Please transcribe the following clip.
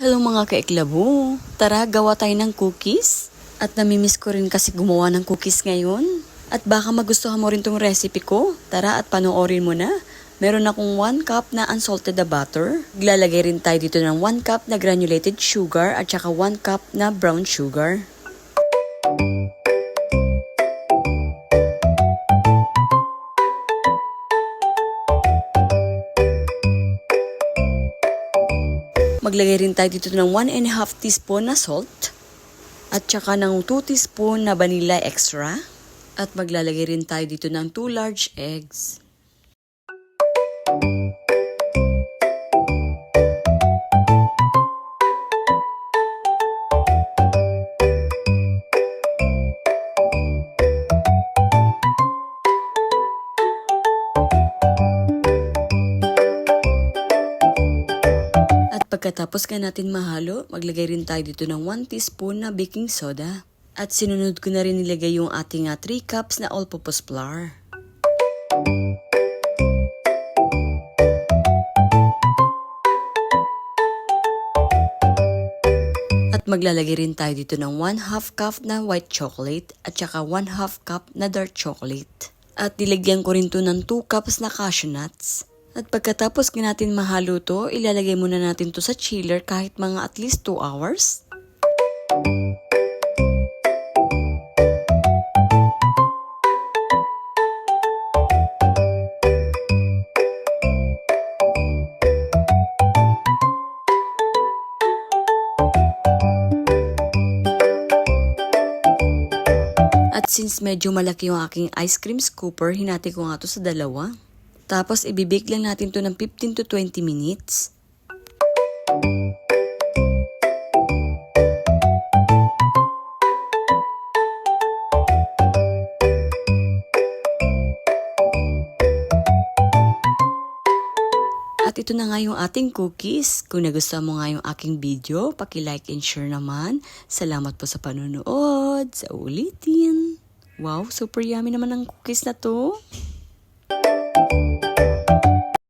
Hello mga kaiklabo! Tara, gawa tayo ng cookies. At namimiss ko rin kasi gumawa ng cookies ngayon. At baka magustuhan mo rin tong recipe ko. Tara at panoorin mo na. Meron akong 1 cup na unsalted na butter. Lalagay rin tayo dito ng 1 cup na granulated sugar at saka 1 cup na brown sugar. Maglagay rin tayo dito ng 1½ teaspoon na salt at saka ng 2 teaspoon na vanilla extra at maglalagay rin tayo dito ng 2 large eggs. Pagkatapos ka natin mahalo, maglagay rin tayo dito ng 1 teaspoon na baking soda. At sinunod ko na rin nilagay yung ating 3 cups na all-purpose flour. At maglalagay rin tayo dito ng 1/2 cup na white chocolate at saka 1/2 cup na dark chocolate. At nilagyan ko rin to ng 2 cups na cashew nuts. At pagkatapos natin mahalo to, ilalagay muna natin to sa chiller kahit mga at least 2 hours. At since medyo malaki yung aking ice cream scooper, hinati ko nga to sa 2. Tapos, ibibake lang natin to ng 15 to 20 minutes. At ito na nga yung ating cookies. Kung nagustuhan mo nga yung aking video, paki-like and share naman. Salamat po sa panonood. Sa ulitin. Wow, super yummy naman ang cookies na to.